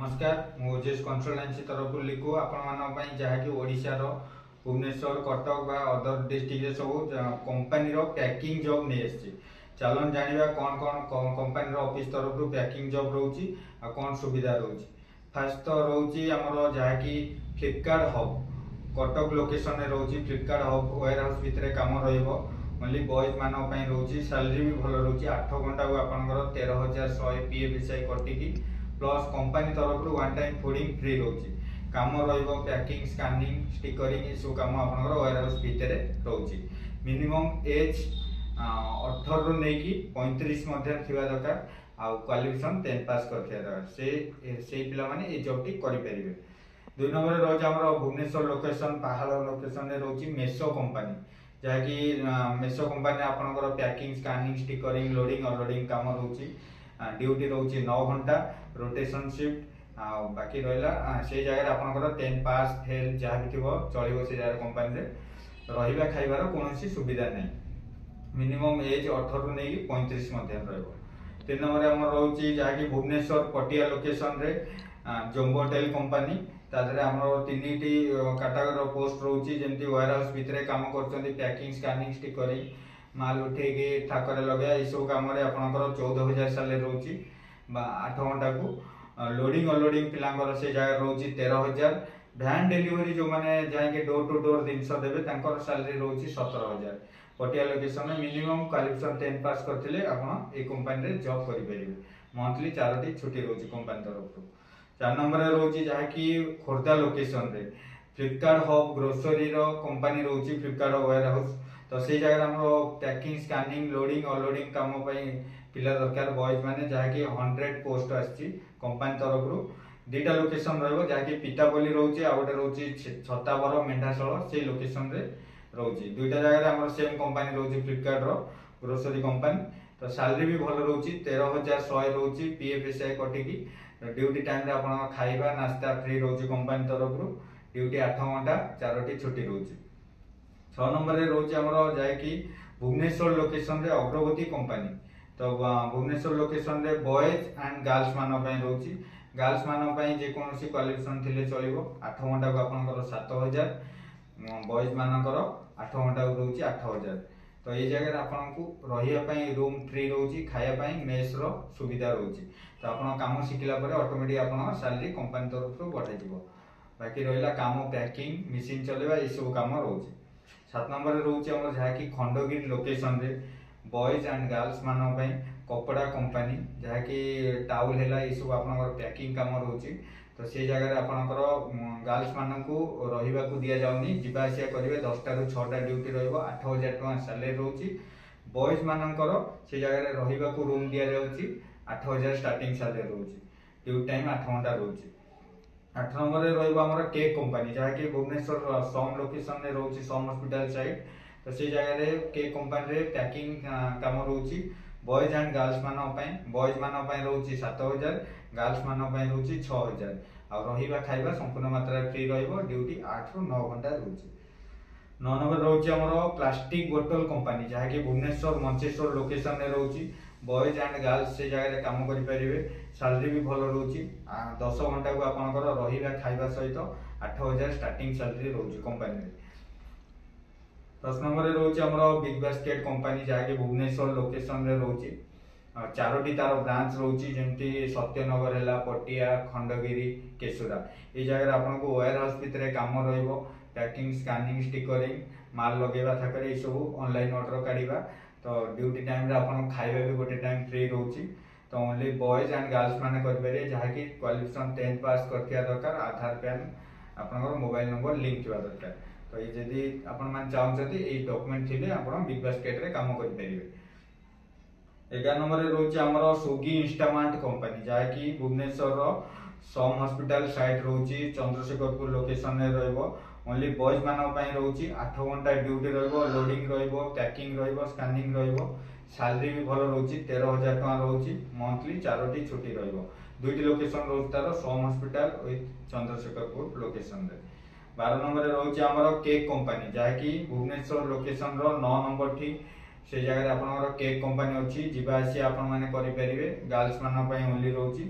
नमस्कार मु ओजेस कंसल्टेंसी तरफ लिखु आपण जहाँकि ओडिशार भुवनेश्वर कटक बा अदर डिस्ट्रिक्ट सब कंपनी पैकिंग जॉब नहीं आसी चलन जाना कौन कौन कंपनी ऑफिस तरफ पैकिंग जॉब रोची कौन सुविधा रोची। फास्ट तो रोची आमर जहाँकि फ्लिपकार्ट हब कटक लोकेशन में रोची फ्लिपकार्ट हब वेयर हाउस भितर काम ओनली बॉयज मान रोची सैलरी भी भल रोची 8 घंटा को आपंकर 13,100 पीएफएसआई कटिकी प्लस कंपनी तरफ वन टाइम फूडिंग फ्री रोची काम पैकिंग स्कानिंग स्टिकरिंग ये सब कम आपंकर वेयर हाउस भितर रोची मिनिमम एज 18 रु नहीं 35 थिबा दरकार आउ क्वालिफिकेशन 10 पास करथिया दरकार से पिला माने ए जॉब टी करि परिबे। 2 नंबर रोज हमर भुवनेश्वर लोकेशन पहाड़ लोकेशन रे रोची मेसो कंपनी जहाँकि मेसो कंपनी आपंकर packing scanning stickering loading unloading काम रोची ड्यूटी रोची 9 घंटा रोटेशन शिफ्ट बाकी रहा से जगह आपंकर 10 पास फेल जहाँ भी थी चलो से जगह कंपनी रहा खाइबार कौन सुविधा नहीं मिनिमम एज 18 रु नहीं 35 रहा। 3 नंबर आम रोची जहाँकि भुवनेश्वर पटिया लोकेशन रे जोम्बोटेल कंपनी तादरे हमरो 3टी कैटेगरी पोस्ट रोची जेमती वेयर हाउस भितर काम करछन्ती पैकिंग स्कानिंग स्टिकरिंग माल उठेगी ठाकरे लगे ये सब काम रे आपनकर 14,000 सैलरी रोची 8 घंटा को लोडिंग अनलोडिंग पिलांकर से जगह रोची 13,000 वैन डिलीवरी जो माने जाके डोर टू डोर जिनस देबे तांकर सैलरी रोची 17,000 पटिया लोकेशन में मिनिमम क्वालिफिकेशन 10 पास करथिले आपण ए कंपनी रे जॉब करि परिबे मंथली 4टी छुट्टी रोची कंपनी तरफ। 4 नंबर रोची जहाँकि खोर्धा लोकेशन रे फ्लिपकार्ट हब ग्रोसरी रो कंपनी रोची फ्लिपकार्ट वेयर हाउस तो से जगह हमरो पैकिंग स्कानिंग लोडिंग अनलोडिंग काम पई पिला दरकार बॉयज माने जहाँकि 100 पोस्ट आछि कंपनी तरफ रु 2टा लोकेशन रहबो जहाँकि पितापल्ली रोची आ गोटे रोची छताबर मेंढाशळ से लोकेशन रे रोची 2टा जगह हमरो सेम कंपनी रोची फ्लिपकार्ट रो ग्रोसरी कंपनी तो सैलरी भी भल रोची 13,100 रोची पीएफएसआई कटिकी ड्यूटी टाइम रे आपण खाइबा नास्ता फ्री रोची कंपनी तरफ रु ड्यूटी 8 घंटा 4टी छुट्टी रोची। 6 नंबर रे रोची हमरो जाय कि भुवनेश्वर लोकेशन रे अग्रगति कंपनी तो भुवनेश्वर लोकेशन रे बॉयज एंड गर्ल्स मान पय रोची गर्ल्स मान पय जे कोनोसी क्वालिफिकेशन थिले चलिबो 8 घंटा को आपनकर 7,000 बॉयज मानकर 8 घंटा को रोची 8,000 तो ये जगह आपन को रहिया पय रूम फ्री रोची खाया पय मेस रो सुविधा रोची तो आपन काम शिखला परे ऑटोमेटिक आपन सैलरी कंपनी तरफ बढ़ाई दिबो। बाकी रहिला काम पैकिंग मशीन चलेबा ए सब काम रोची। 7 नंबर रे रोची हमर जहा कि खंडगिरी लोकेशन रे बॉयज एंड गर्ल्स मान पय कपड़ा कंपनी जहा कि टाउल हैला ए सब आपनकर पैकिंग काम रोची तो से जगह रे आपनकर गर्ल्स मान को रहिबा को दिया जाउनी जिबा आसिया करिवे 10टा रु 6टा ड्यूटी रहइबो 8,000 टका सैलरी रोची बॉयज मानकर से जगह रे रहिबा को रूम दिया जाउची 8,000 स्टार्टिंग सैलरी रोची ड्यूटी टाइम 8 घंटा रोची। 8 नंबर रे रहइबो हमर केक कंपनी जहा कि भुवनेश्वर सम लोकेशन रे रोची सम हॉस्पिटल साइड तो से जगह रे केक कंपनी रे पैकिंग काम रोची बॉयज एंड गर्ल्स मान पय बॉयज मान पय रोची 7,000 गर्ल्स मान पय रोची 6,000 आ रहिबा खाइबा संपूर्ण मात्रा फ्री रहइबो ड्यूटी 8 रु 9 घंटा रोची। 9 नंबर रोची हमर प्लास्टिक बोतल कंपनी जहा कि भुवनेश्वर मंचेश्वर लोकेशन रे रोची बॉयज एंड गर्ल्स से जगह रे काम करि परिबे सैलरी भी भल रोची 10 घंटा को आपनकर रहिबा खाइबा सहित 8,000 स्टार्टिंग सैलरी रोची कंपनी रे। 10 नंबर रे रोची हमर बिग बास्केट कंपनी जहा कि भुवनेश्वर लोकेशन रे रोची 4टी तार ब्रांच रोची जेमती सत्यनगर हैला पटिया खंडगिरी केशुरा ए जगह आपन को वेयर हाउस भितर काम रहइबो पैकिंग स्कानिंग स्टिकरिंग माल लगेबा थाकर ए सब ऑनलाइन ऑर्डर काढिबा तो ड्यूटी टाइम रे आपन खाइबा भी गोटे टाइम फ्री रोची तो ओनली बॉयज एंड गर्ल्स माने कर परिबे जहा कि क्वालिफिकेशन 10 पास करथिया दरकार आधार पैन आपनकर मोबाइल नंबर लिंक थिबा दरकार तो ये जदी आपन मान चाहउछथि ए डॉक्यूमेंट थिले आपन बिग बास्केट रे काम करि परिबे। 11 नंबर रे रोची हमर स्विगी इंस्टामार्ट कंपनी जहा कि भुवनेश्वर रो सम हॉस्पिटल साइट रोची चंद्रशेखरपुर लोकेशन रे रहइबो ओनली बॉयज मान पय रोची 8 घंटा ड्यूटी रहइबो लोडिंग रहइबो पैकिंग रहइबो स्कैनिंग रहइबो सैलरी भी भल रोची 13,000 टका रोची मंथली 4टी छुट्टी रहइबो 2टी लोकेशन रोची तार सम हॉस्पिटल विथ चंद्रशेखरपुर लोकेशन रे। 12 नंबर रे रोची हमर केक कंपनी जहा कि भुवनेश्वर लोकेशन रो 9 नंबर ठी से जगह आपनकर केक कंपनी अछि जिबा आसी आपन माने करि परिबे गर्ल्स मान पय ओनली रोची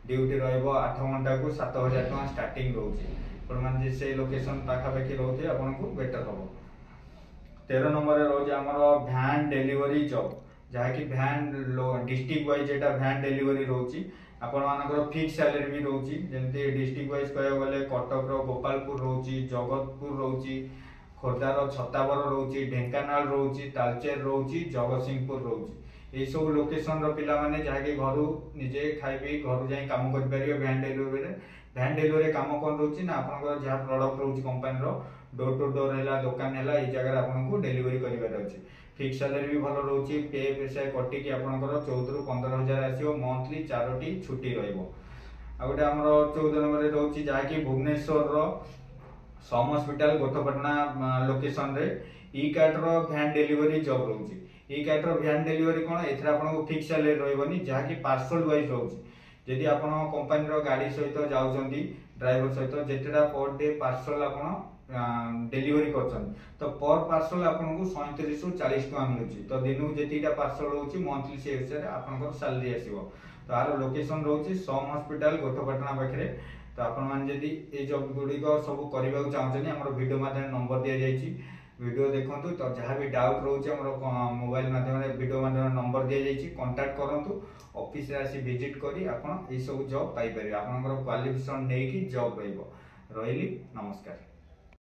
ड्यूटी रहिबो 8 घंटा को 7000 टका स्टार्टिंग रोचे आपण मान से लोकेशन पाखापाखि रोचे आपन को बेटर हबो। 13 नंबर रे रोचे हमर भ्यान डेलीवरी जॉब जहा कि भ्यान डिस्ट्रिक्ट वाइज एटा भ्यान डेलीवरी रोची आपण मानकर फिक्स सैलरी भी रोची जेंते डिस्ट्रिक्ट वाइज कहया गले कटक रो गोपालपुर रोची जगतपुर रोची खोर्धार छताबर रोची ढेंकानाल रोची तालचेर रोची जगतसिंहपुर रोची ये सब लोकेशन रो पिला माने जहा कि घरु निजे खाइबी घर जाई काम कर परियो भ्यान डेलीवरी रे। भ्यान डेलीवरी काम कोन रोची ना आपन जहा प्रोडक्ट रोची कंपनी रो डोर टू डोर हैला दुकान हैला ए जगह आपन को डेलीवरी करिवार अछि। फिक्स सैलरी भी भल रोची पे पैसा कटि कि आपनकर 14 रु 15000 आसीओ मंथली 4टी छुट्टी रहइबो। आ गोटे हमर 14 नंबर रे रोची जहा कि भुवनेश्वर रो सम हॉस्पिटल गोठपटना लोकेशन रे ई कार्ड रो भ्यान डेलीवरी जॉब रोची। ई कार्ड रो भ्यान डेलीवरी कोन एथरा आपन को फिक्स सैलरी रहइबोनी जहा कि पार्सल वाइज रोची। जदि आपन कंपनी रो गाड़ी सहित जाउचंदी ड्राइवर सहित जेतेडा पर डे पार्सल आपन डेलीवरी करछन तो पर पार्सल आपन को 37 रु 40 टका मिलुची तो दिनु जेतीटा पार्सल होची मंथली से हिसाब आपन को सैलरी आसीबो। तो आरो लोकेशन रोची सम हॉस्पिटल गोठपटना पाखरे। तो आपण मान जदि ए जॉब गुडी को सब करबा चाहछनी हमर वीडियो माध्यम नंबर दिया जायछि वीडियो देखंतु तो जहां भी डाउट रोचे हमर मोबाइल माध्यम रे वीडियो माध्यम नंबर दिया जायछि कांटेक्ट करंतु ऑफिस रे आसी विजिट करी आपण ए सब जॉब पाई परिबे आपनकर क्वालिफिकेशन नेकी जॉब रहइबो। रहिली नमस्कार।